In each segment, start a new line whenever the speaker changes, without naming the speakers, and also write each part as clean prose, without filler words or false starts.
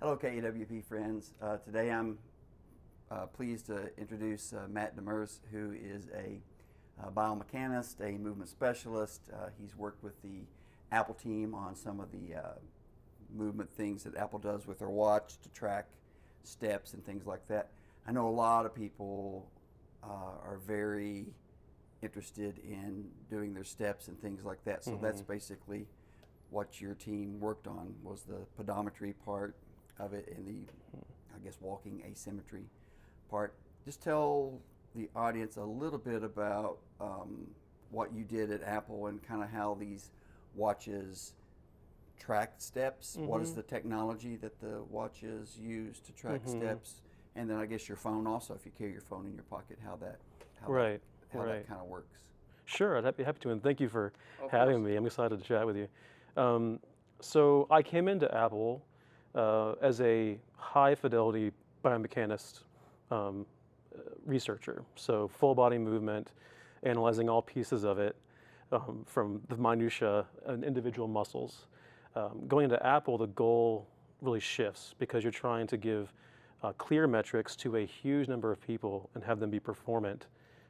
Hello, KAWP friends. Today I'm pleased to introduce Matt DeMers, who is a biomechanist, a movement specialist. He's worked with the Apple team on some of the movement things that Apple does with their watch to track steps and things like that. I know a lot of people are very interested in doing their steps and things like that. So that's basically what your team worked on, was the pedometry part of it and the, I guess, walking asymmetry part. Just tell the audience a little bit about what you did at Apple and kind of how these watches track steps. What is the technology that the watches use to track steps? And then I guess your phone also, if you carry your phone in your pocket, how that kind of works.
Sure, I'd be happy to, and thank you for having me. I'm excited to chat with you. So I came into Apple as a high fidelity biomechanist researcher. So full body movement, analyzing all pieces of it, from the minutia and individual muscles. Going into Apple, the goal really shifts because you're trying to give clear metrics to a huge number of people and have them be performant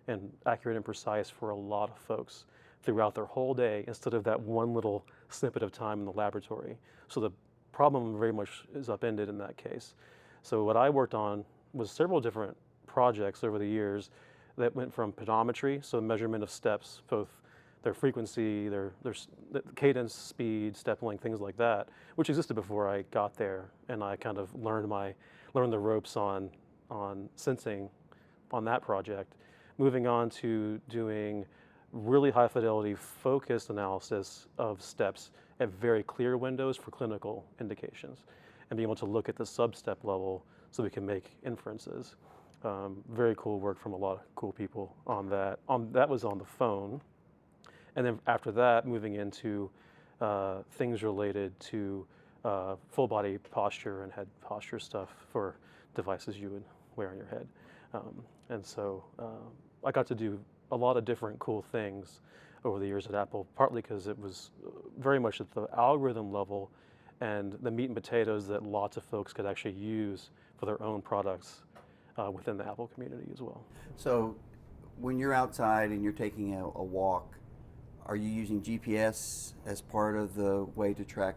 and accurate and precise for a lot of folks throughout their whole day, instead of that one little snippet of time in the laboratory. So the problem very much is upended in that case. So what I worked on was several different projects over the years that went from pedometry, so measurement of steps, both their frequency, their cadence, speed, step length, things like that, which existed before I got there, and I kind of learned the ropes on sensing on that project. Moving on to doing really high fidelity focused analysis of steps at very clear windows for clinical indications, and being able to look at the sub-step level so we can make inferences. Very cool work from a lot of cool people on that. That was on the phone. And then after that, moving into things related to full body posture and head posture stuff for devices you would wear on your head. And so I got to do a lot of different cool things over the years at Apple, partly because it was very much at the algorithm level and the meat and potatoes that lots of folks could actually use for their own products within the Apple community as well.
So when you're outside and you're taking a walk, are you using GPS as part of the way to track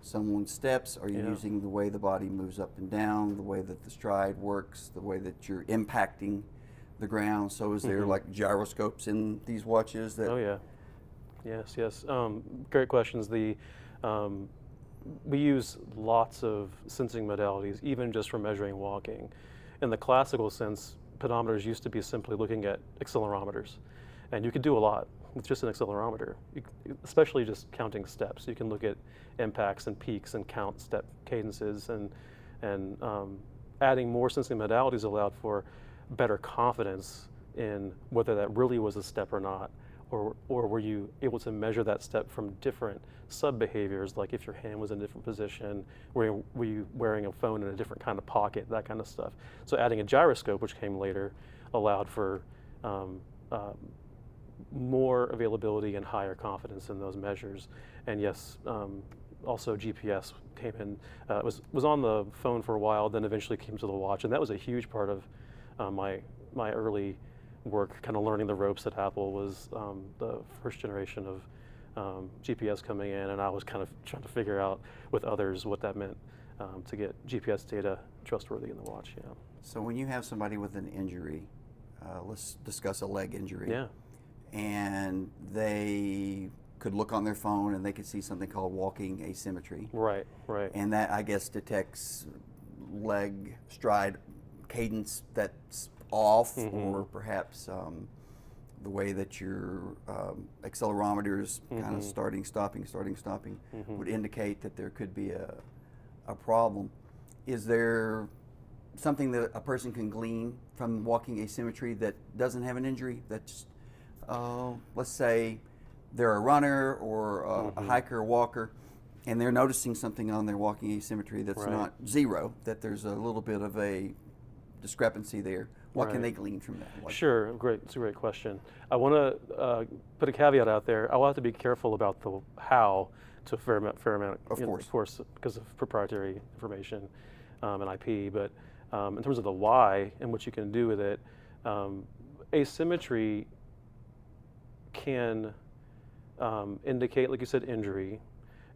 someone's steps? Are you using the way the body moves up and down, the way that the stride works, the way that you're impacting the ground? So is there like gyroscopes in these watches that?
Oh yeah, yes. Great questions. We use lots of sensing modalities, even just for measuring walking. In the classical sense, pedometers used to be simply looking at accelerometers, and you could do a lot with just an accelerometer, especially just counting steps. You can look at impacts and peaks and count step cadences, and adding more sensing modalities allowed for better confidence in whether that really was a step or not, or were you able to measure that step from different sub-behaviors, like if your hand was in a different position, were you wearing a phone in a different kind of pocket, that kind of stuff. So adding a gyroscope, which came later, allowed for more availability and higher confidence in those measures. And yes, also GPS came in, was on the phone for a while, then eventually came to the watch, and that was a huge part of my early work, kind of learning the ropes at Apple. Was the first generation of GPS coming in, and I was kind of trying to figure out with others what that meant to get GPS data trustworthy in the watch. Yeah.
So when you have somebody with an injury, let's discuss a leg injury.
Yeah.
And they could look on their phone and they could see something called walking asymmetry.
Right.
And that, I guess, detects leg stride cadence that's off, or perhaps the way that your accelerometers kind of starting, stopping, would indicate that there could be a problem. Is there something that a person can glean from walking asymmetry that doesn't have an injury? That's, let's say they're a runner or a hiker or walker, and they're noticing something on their walking asymmetry that's not zero, that there's a little bit of a discrepancy there. What can they glean from that?
Sure, great. It's a great question. I want to put a caveat out there. I will have to be careful about the how, to a fair amount,
Of course.
because of proprietary information and IP. But in terms of the why and what you can do with it, asymmetry can indicate, like you said, injury.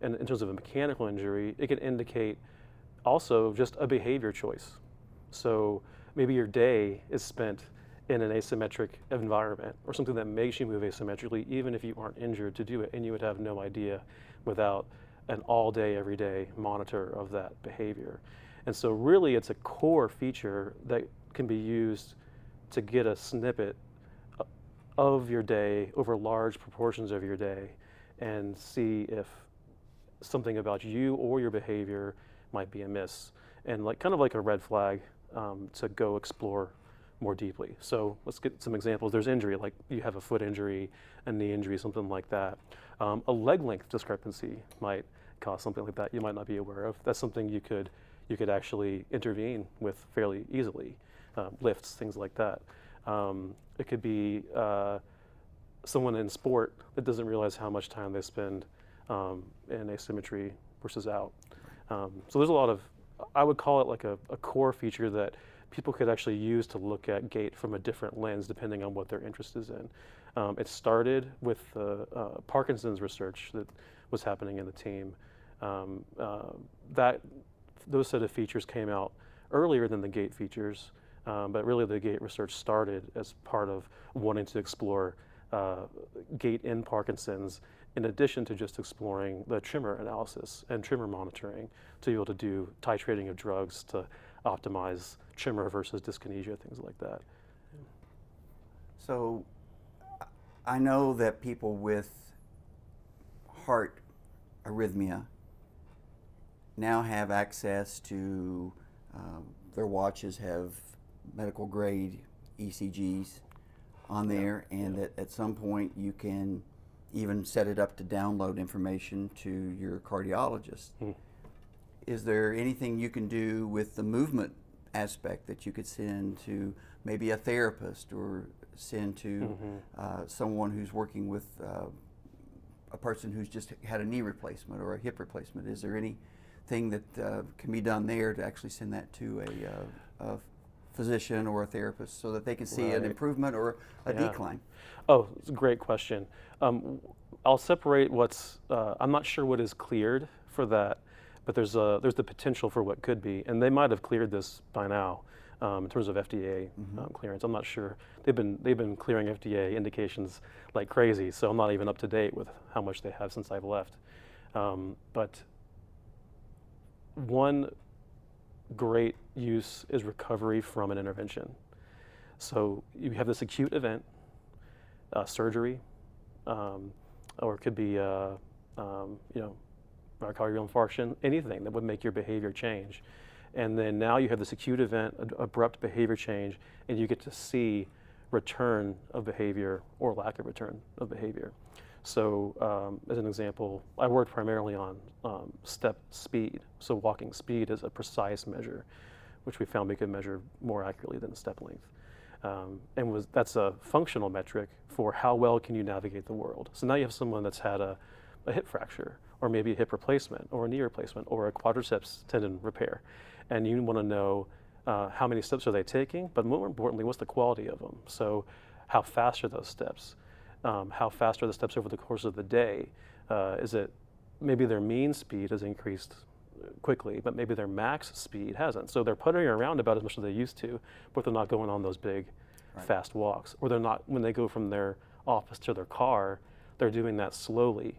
And in terms of a mechanical injury, it can indicate also just a behavior choice. So maybe your day is spent in an asymmetric environment or something that makes you move asymmetrically, even if you aren't injured to do it, and you would have no idea without an all day, every day monitor of that behavior. And so really it's a core feature that can be used to get a snippet of your day over large proportions of your day and see if something about you or your behavior might be amiss, and like kind of like a red flag to go explore more deeply. So let's get some examples. There's injury, like you have a foot injury, a knee injury, something like that. A leg length discrepancy might cause something like that you might not be aware of. That's something you could actually intervene with fairly easily. Lifts, things like that. It could be someone in sport that doesn't realize how much time they spend in asymmetry versus out. So there's a lot of, I would call it like a core feature that people could actually use to look at gait from a different lens depending on what their interest is in. It started with Parkinson's research that was happening in the team. Those set of features came out earlier than the gait features, but really the gait research started as part of wanting to explore gait in Parkinson's, in addition to just exploring the tremor analysis and tremor monitoring to be able to do titrating of drugs to optimize tremor versus dyskinesia, things like that.
So I know that people with heart arrhythmia now have access to, their watches have medical grade ECGs on there, and that at some point you can even set it up to download information to your cardiologist. Is there anything you can do with the movement aspect that you could send to maybe a therapist or send to someone who's working with a person who's just had a knee replacement or a hip replacement? Is there anything that can be done there to actually send that to a physician or a therapist so that they can see an improvement or a decline?
Oh, it's a great question. I'll separate what's, I'm not sure what is cleared for that, but there's the potential for what could be, and they might have cleared this by now in terms of FDA clearance. I'm not sure. They've been clearing FDA indications like crazy, so I'm not even up to date with how much they have since I've left. But one great use is recovery from an intervention. So you have this acute event, surgery, or it could be myocardial infarction, anything that would make your behavior change. And then now you have this acute event, abrupt behavior change, and you get to see return of behavior or lack of return of behavior. So as an example, I worked primarily on step speed. So walking speed is a precise measure, which we found we could measure more accurately than step length. That's a functional metric for how well can you navigate the world. So now you have someone that's had a hip fracture, or maybe a hip replacement, or a knee replacement, or a quadriceps tendon repair. And you want to know how many steps are they taking, but more importantly, what's the quality of them? So how fast are those steps? How fast are the steps over the course of the day? Is it maybe their mean speed has increased quickly, but maybe their max speed hasn't. So they're puttering around about as much as they used to, but they're not going on those big, fast walks. Or they're not, when they go from their office to their car, they're doing that slowly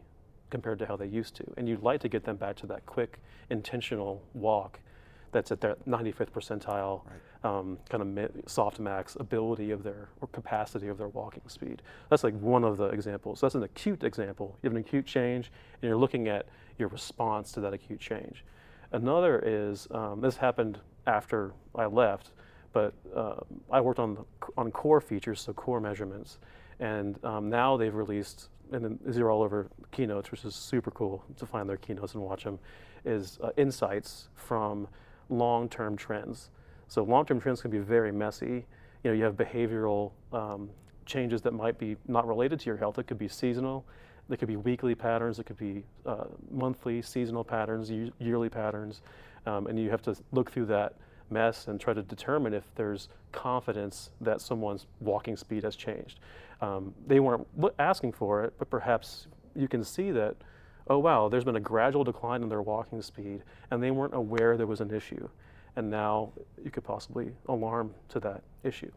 compared to how they used to. And you'd like to get them back to that quick, intentional walk that's at their 95th percentile, kind of soft max ability of their, or capacity of their walking speed. That's like one of the examples. So that's an acute example. You have an acute change, and you're looking at your response to that acute change. Another is, this happened after I left, but I worked on core features, so core measurements. And now they've released, and these are all over keynotes, which is super cool to find their keynotes and watch them, is insights from long-term trends. So long-term trends can be very messy. You have behavioral changes that might be not related to your health. It could be seasonal. They could be weekly patterns, it could be monthly, seasonal patterns, yearly patterns, and you have to look through that mess and try to determine if there's confidence that someone's walking speed has changed. They weren't asking for it, but perhaps you can see that, oh wow, there's been a gradual decline in their walking speed, and they weren't aware there was an issue. And now you could possibly alarm to that issue.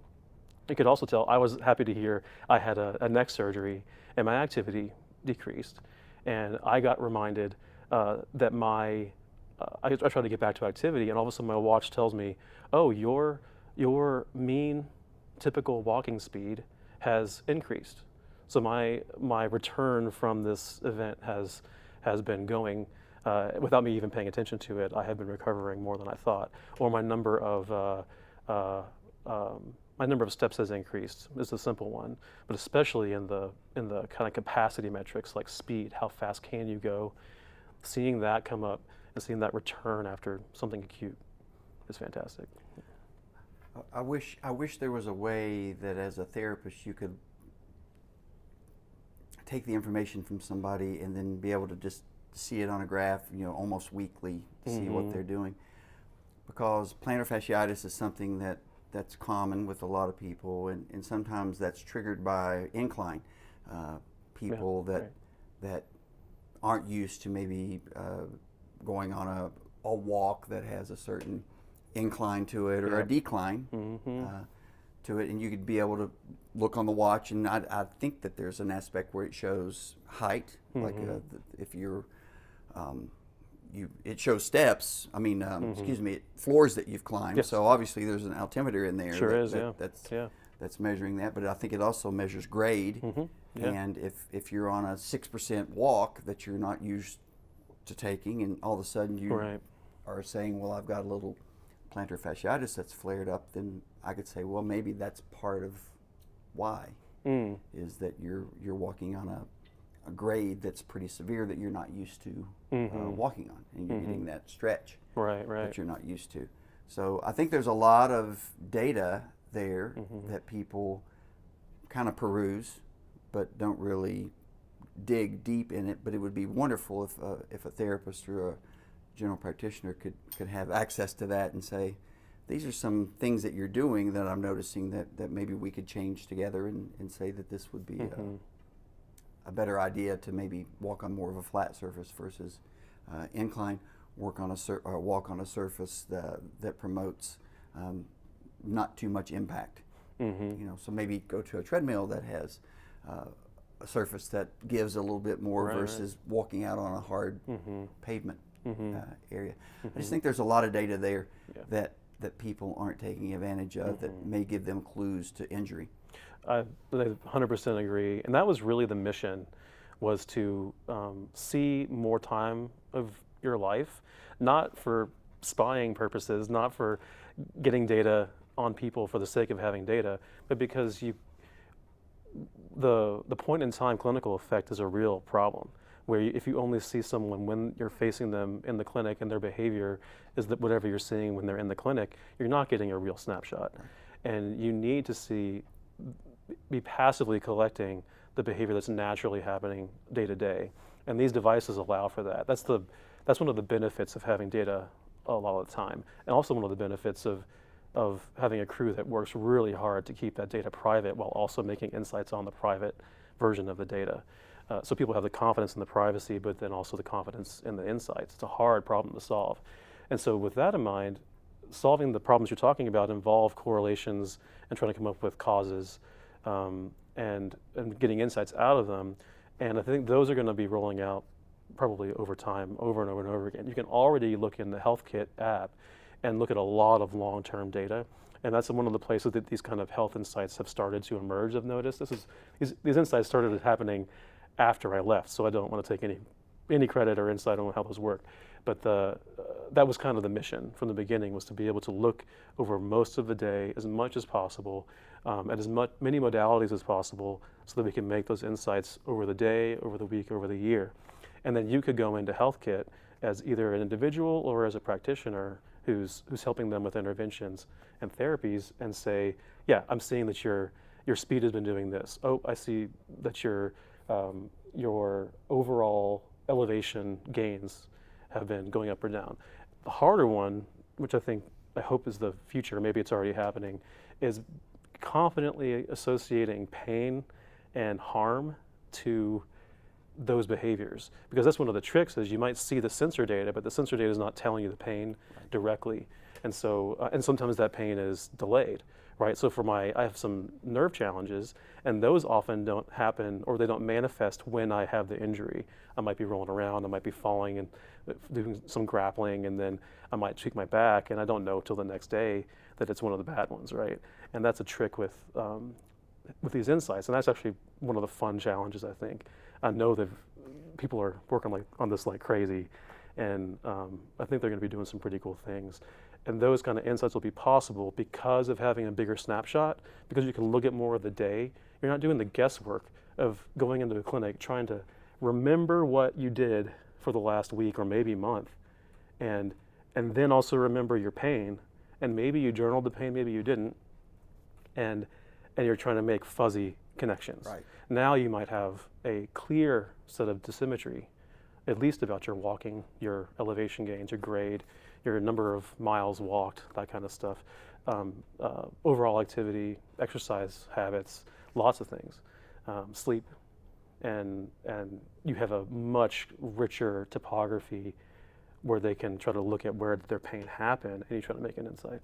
You could also tell, I was happy to hear I had a neck surgery and my activity decreased. And I got reminded that I tried to get back to activity, and all of a sudden my watch tells me, oh, your mean typical walking speed has increased. So my return from this event has been going without me even paying attention to it. I have been recovering more than I thought, or my number of steps has increased. Is a simple one, but especially in the kind of capacity metrics like speed, how fast can you go? Seeing that come up and seeing that return after something acute is fantastic.
I wish there was a way that as a therapist you could take the information from somebody and then be able to just see it on a graph, almost weekly, see what they're doing. Because plantar fasciitis is something that's common with a lot of people, and sometimes that's triggered by incline. People that aren't used to maybe going on a walk that has a certain incline to it or a decline to it, and you could be able to look on the watch, and I think that there's an aspect where it shows height, like if you're it shows steps. Excuse me, floors that you've climbed.
Yes.
So obviously there's an altimeter in there.
Sure is.
That's measuring that. But I think it also measures grade. And if you're on a 6% walk that you're not used to taking, and all of a sudden you are saying, well, I've got a little plantar fasciitis that's flared up, then I could say, well, maybe that's part of why is that you're walking on a grade that's pretty severe that you're not used to walking on, and you're getting that stretch that you're not used to. So I think there's a lot of data there that people kind of peruse, but don't really dig deep in it. But it would be wonderful if a therapist or a general practitioner could have access to that and say, these are some things that you're doing that I'm noticing that maybe we could change together, and say that this would be a better idea to maybe walk on more of a flat surface versus incline, walk on a surface that promotes not too much impact. So maybe go to a treadmill that has a surface that gives a little bit more versus walking out on a hard pavement area. I just think there's a lot of data there that people aren't taking advantage of that may give them clues to injury.
I 100% agree, and that was really the mission, was to see more time of your life, not for spying purposes, not for getting data on people for the sake of having data, but because the point in time clinical effect is a real problem, where if you only see someone when you're facing them in the clinic and their behavior is that whatever you're seeing when they're in the clinic, you're not getting a real snapshot. And you need to be passively collecting the behavior that's naturally happening day to day. And these devices allow for that. That's one of the benefits of having data a lot of the time. And also one of the benefits of having a crew that works really hard to keep that data private while also making insights on the private version of the data. So people have the confidence in the privacy, but then also the confidence in the insights. It's a hard problem to solve. And so with that in mind, solving the problems you're talking about involve correlations and trying to come up with causes and getting insights out of them. And I think those are going to be rolling out probably over time, over and over and over again. You can already look in the HealthKit app and look at a lot of long-term data. And that's one of the places that these kind of health insights have started to emerge. I've noticed these insights started happening after I left, so I don't want to take any credit or insight on how those work. But that was kind of the mission from the beginning, was to be able to look over most of the day as much as possible, at many modalities as possible, so that we can make those insights over the day, over the week, over the year. And then you could go into HealthKit as either an individual or as a practitioner who's helping them with interventions and therapies, and say, yeah, I'm seeing that your speed has been doing this. Oh, I see that your your overall elevation gains have been going up or down. The harder one, which I hope is the future, maybe it's already happening, is confidently associating pain and harm to those behaviors. Because that's one of the tricks, is you might see the sensor data, but the sensor data is not telling you the pain directly. And so, and sometimes that pain is delayed, right? So I have some nerve challenges, and those often don't happen, or they don't manifest when I have the injury. I might be rolling around, I might be falling and doing some grappling, and then I might tweak my back, and I don't know till the next day that it's one of the bad ones, right? And that's a trick with these insights, and that's actually one of the fun challenges, I think. I know that people are working on this like crazy, and I think they're going to be doing some pretty cool things. And those kind of insights will be possible because of having a bigger snapshot, because you can look at more of the day. You're not doing the guesswork of going into a clinic trying to remember what you did for the last week or maybe month, and then also remember your pain. And maybe you journaled the pain, maybe you didn't, and you're trying to make fuzzy connections.
Right.
Now you might have a clear set of dosimetry, at least about your walking, your elevation gains, your grade, your number of miles walked, that kind of stuff, overall activity, exercise habits, lots of things, sleep, and you have a much richer topography where they can try to look at where their pain happened, and you try to make an insight.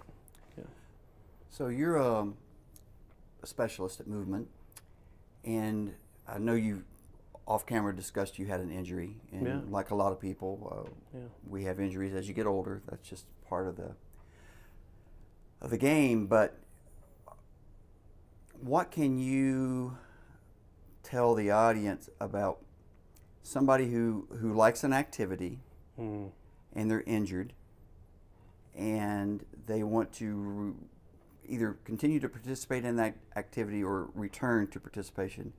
Yeah.
So you're a specialist at movement, and I know you off camera discussed you had an injury, and
Yeah.
like a lot of people, we have injuries as you get older. That's just part of the game. But what can you tell the audience about somebody who likes an activity and they're injured and they want to either continue to participate in that activity or return to participation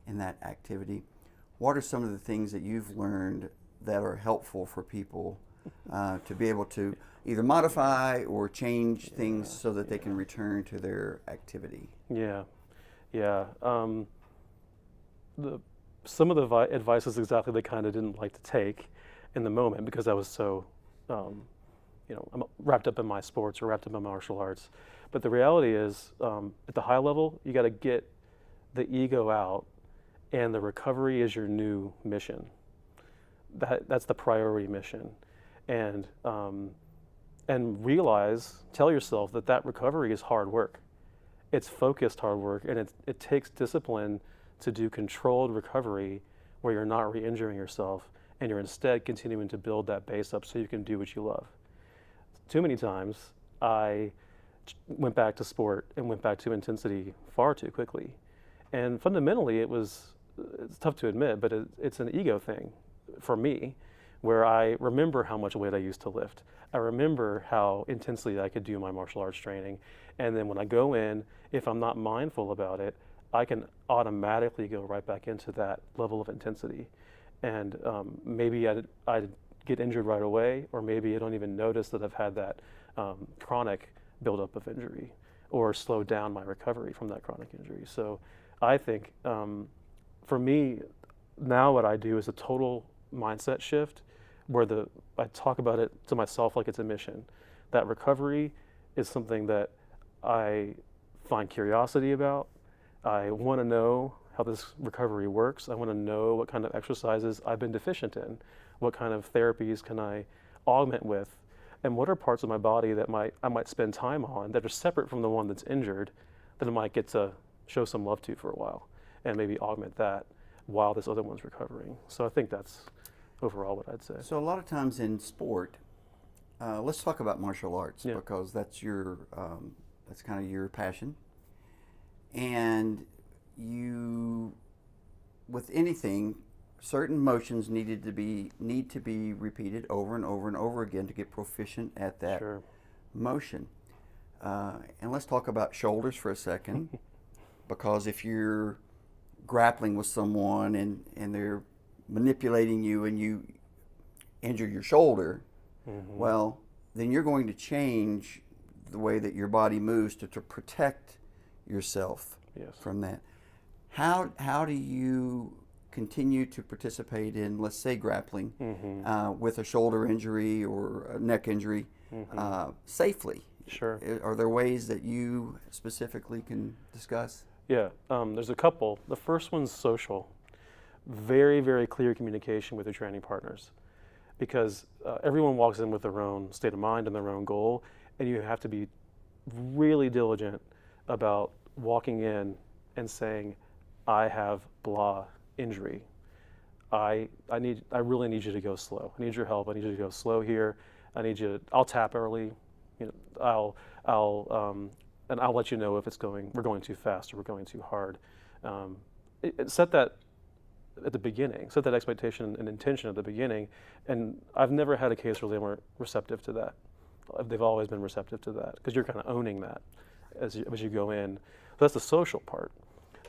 in that activity? What are some of the things that you've learned that are helpful for people to be able to either modify or change things so that they can return to their activity?
Yeah. Some of the advice is exactly the kind I didn't like to take in the moment, because I was so, I'm wrapped up in my sports or wrapped up in martial arts. But the reality is, at the high level, you got to get the ego out, and the recovery is your new mission. That's the priority mission, and tell yourself that recovery is hard work. It's focused hard work, and it takes discipline to do controlled recovery where you're not re-injuring yourself, and you're instead continuing to build that base up so you can do what you love. Too many times I went back to sport and went back to intensity far too quickly, and fundamentally it's tough to admit, but it's an ego thing for me, where I remember how much weight I used to lift. I remember how intensely I could do my martial arts training, and then when I go in, if I'm not mindful about it, I can automatically go right back into that level of intensity. And maybe I'd get injured right away, or maybe I don't even notice that I've had that chronic buildup of injury, or slow down my recovery from that chronic injury. So I think for me, now what I do is a total mindset shift, where I talk about it to myself like it's a mission. That recovery is something that I find curiosity about. I want to know how this recovery works. I want to know what kind of exercises I've been deficient in, what kind of therapies can I augment with, and what are parts of my body that I might spend time on that are separate from the one that's injured, that I might get to show some love to for a while, and maybe augment that while this other one's recovering. So I think that's overall what I'd say.
So a lot of times in sport, let's talk about martial arts,
Yeah.
because that's that's kind of your passion. And with anything, certain motions need to be repeated over and over and over again to get proficient at that
Sure.
motion. And let's talk about shoulders for a second, because if you're grappling with someone and they're manipulating you and you injure your shoulder, well, then you're going to change the way that your body moves to protect yourself
Yes.
from that. How do you continue to participate in, let's say, grappling with a shoulder injury or a neck injury safely?
Sure.
Are there ways that you specifically can discuss?
Yeah, there's a couple. The first one's social. Very, very clear communication with your training partners, because everyone walks in with their own state of mind and their own goal, and you have to be really diligent about walking in and saying, I have blah injury. I really need you to go slow. I need your help. I need you to go slow here. I'll tap early. And I'll let you know if we're going too fast or we're going too hard. Set that at the beginning. Set that expectation and intention at the beginning. And I've never had a case where they weren't receptive to that. They've always been receptive to that, because you're kind of owning that as you go in. So that's the social part.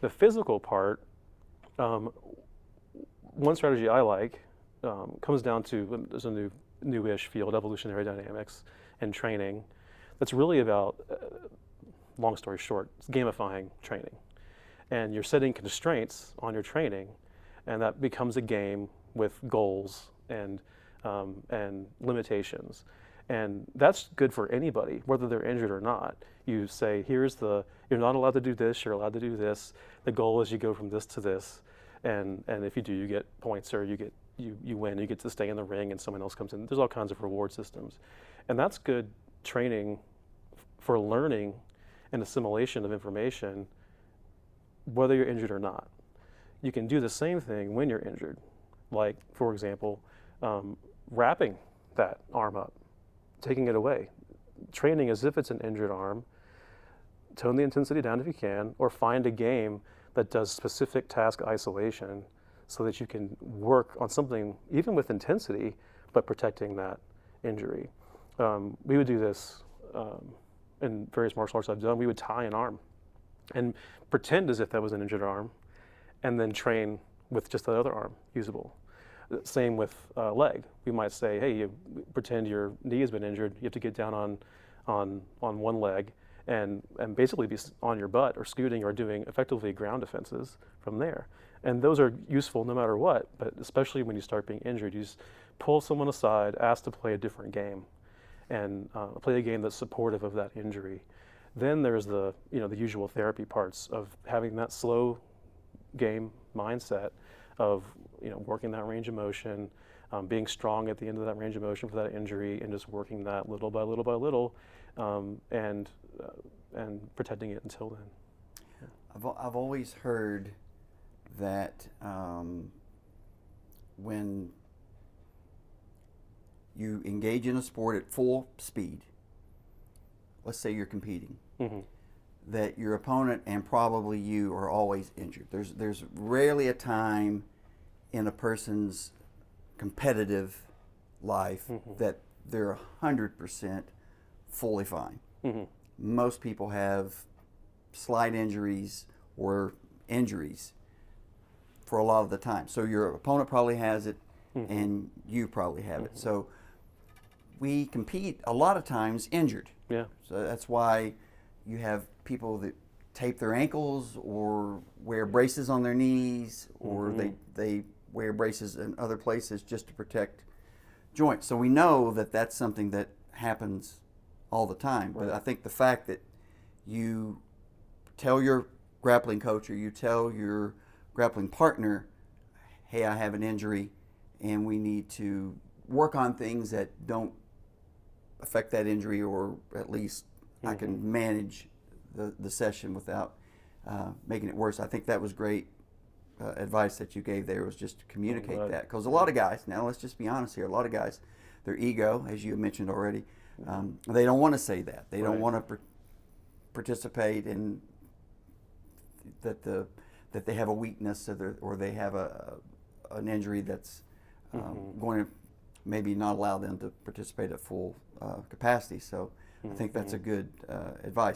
The physical part, one strategy I like comes down to, there's a newish field, evolutionary dynamics and training, that's really about, long story short, it's gamifying training. And you're setting constraints on your training, and that becomes a game with goals and limitations. And that's good for anybody, whether they're injured or not. You say, you're not allowed to do this, you're allowed to do this. The goal is you go from this to this. And if you do, you get points, or you win, you get to stay in the ring and someone else comes in. There's all kinds of reward systems. And that's good training for learning and assimilation of information, whether you're injured or not. You can do the same thing when you're injured. Like, for example, wrapping that arm up, taking it away, training as if it's an injured arm, tone the intensity down if you can, or find a game that does specific task isolation so that you can work on something, even with intensity, but protecting that injury. We would do this in various martial arts I've done. We would tie an arm and pretend as if that was an injured arm, and then train with just that other arm usable. Same with leg. We might say, hey, you pretend your knee has been injured. You have to get down on one leg and basically be on your butt or scooting or doing effectively ground defenses from there. And those are useful no matter what, but especially when you start being injured, you just pull someone aside, ask to play a different game, and play a game that's supportive of that injury. Then there's the usual therapy parts of having that slow game mindset of working that range of motion, being strong at the end of that range of motion for that injury, and just working that little by little by little, and protecting it until then. Yeah.
I've always heard that when you engage in a sport at full speed, let's say you're competing, that your opponent and probably you are always injured. There's rarely a time in a person's competitive life that they're 100% fully fine. Most people have slight injuries or injuries for a lot of the time. So your opponent probably has it, and you probably have it. So we compete a lot of times injured.
Yeah.
So that's why you have people that tape their ankles or wear braces on their knees, or they wear braces in other places just to protect joints. So we know that that's something that happens all the time. But I think the fact that you tell your grappling coach or you tell your grappling partner, hey, I have an injury and we need to work on things that don't affect that injury, or at least I can manage the session without making it worse. I think that was great advice that you gave there, was just to communicate that. Because a lot of guys, now let's just be honest here, a lot of guys, their ego, as you mentioned already, they don't want to say that. They don't want to participate in that they have a weakness, or they have an injury that's going to maybe not allow them to participate at full capacity. So I think that's a good advice.